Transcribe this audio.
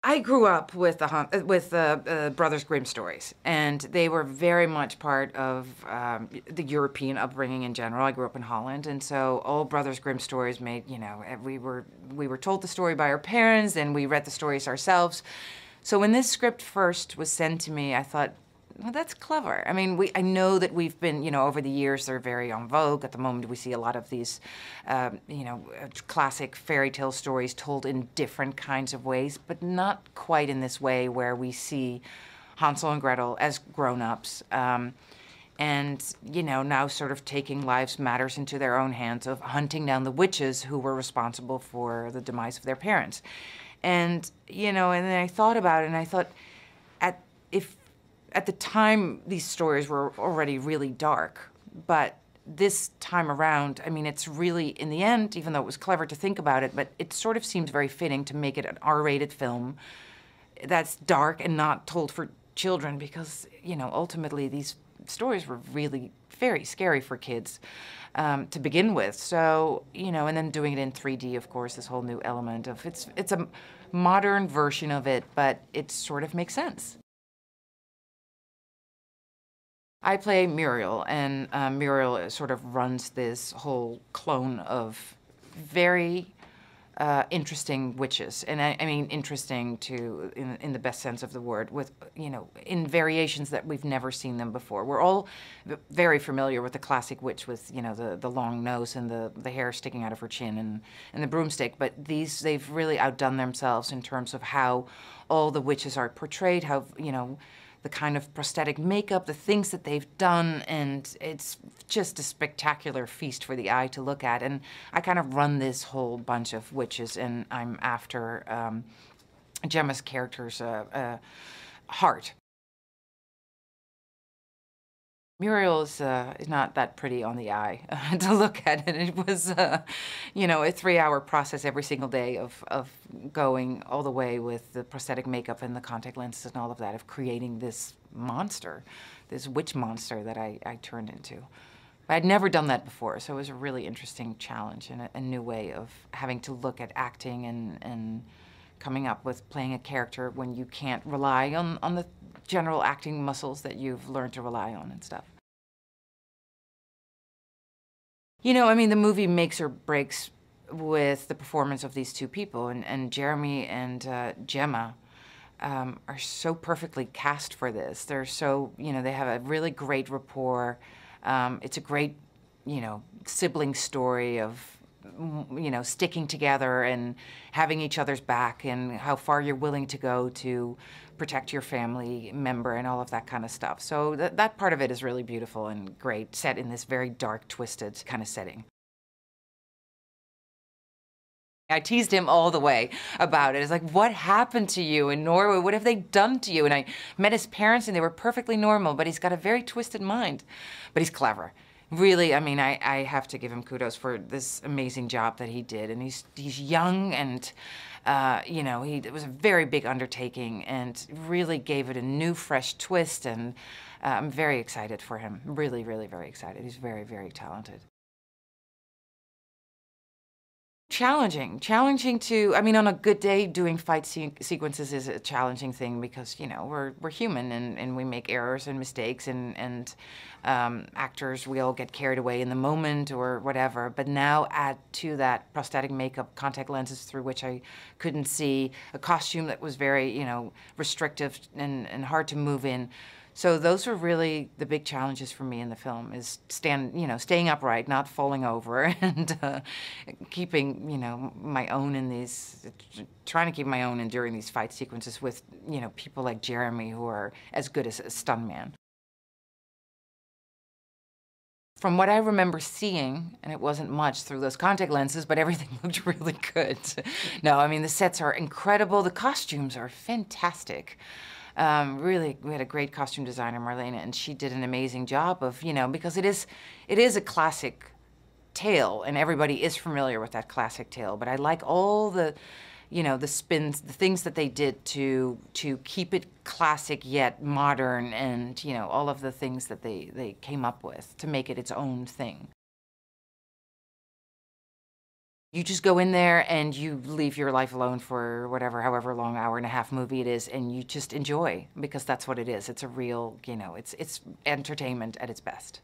I grew up with the Brothers Grimm stories, and they were very much part of the European upbringing in general. I grew up in Holland, and so all Brothers Grimm stories made, we were told the story by our parents, and we read the stories ourselves. So when this script first was sent to me, I thought, well, that's clever. I mean, I know that we've been, over the years, they're very en vogue. At the moment, we see a lot of these, classic fairy tale stories told in different kinds of ways, but not quite in this way where we see Hansel and Gretel as grown-ups. And, now sort of taking lives matters into their own hands of hunting down the witches who were responsible for the demise of their parents. And, and then I thought about it, and I thought, at the time, these stories were already really dark, but this time around, I mean, it's really, in the end, even though it was clever to think about it, but it sort of seems very fitting to make it an R-rated film that's dark and not told for children because, ultimately these stories were really very scary for kids to begin with. So, and then doing it in 3D, of course, this whole new element of, it's a modern version of it, but it sort of makes sense. I play Muriel, and Muriel sort of runs this whole clone of very interesting witches, and I mean interesting in the best sense of the word, with in variations that we've never seen them before. We're all very familiar with the classic witch with the long nose and the hair sticking out of her chin and the broomstick, but they've really outdone themselves in terms of how all the witches are portrayed, how the kind of prosthetic makeup, the things that they've done, and it's just a spectacular feast for the eye to look at. And I kind of run this whole bunch of witches, and I'm after Gemma's character's heart. Muriel is not that pretty on the eye to look at, and it was, a 3-hour process every single day of going all the way with the prosthetic makeup and the contact lenses and all of that, of creating this monster, this witch monster that I turned into. I'd never done that before, so it was a really interesting challenge and a new way of having to look at acting and coming up with playing a character when you can't rely on the general acting muscles that you've learned to rely on and stuff. I mean, the movie makes or breaks with the performance of these two people, and Jeremy and Gemma are so perfectly cast for this. They're so, they have a really great rapport. It's a great, sibling story of, sticking together and having each other's back and how far you're willing to go to protect your family member and all of that kind of stuff. So that part of it is really beautiful and great, set in this very dark, twisted kind of setting. I teased him all the way about it. It's like, what happened to you in Norway? What have they done to you? And I met his parents and they were perfectly normal, but he's got a very twisted mind. But he's clever. Really, I mean, I have to give him kudos for this amazing job that he did. And he's young and, it was a very big undertaking and really gave it a new, fresh twist. And I'm very excited for him. Really, really very excited. He's very, very talented. Challenging to, I mean, on a good day, doing fight sequences is a challenging thing because, we're human and we make errors and mistakes and actors, we all get carried away in the moment or whatever. But now add to that prosthetic makeup, contact lenses through which I couldn't see, a costume that was very, restrictive and hard to move in. So those were really the big challenges for me in the film, is staying upright, not falling over, and keeping, my own in these, trying to keep my own during these fight sequences with, people like Jeremy who are as good as a stuntman. From what I remember seeing, and it wasn't much through those contact lenses, but everything looked really good. No, I mean, the sets are incredible. The costumes are fantastic. Really, we had a great costume designer, Marlena, and she did an amazing job of, because it is a classic tale, and everybody is familiar with that classic tale, but I like all the, the spins, the things that they did to keep it classic yet modern, and, all of the things that they came up with to make it its own thing. You just go in there and you leave your life alone for whatever, however long, hour and a half movie it is, and you just enjoy, because that's what it is. It's a real, you know, it's entertainment at its best.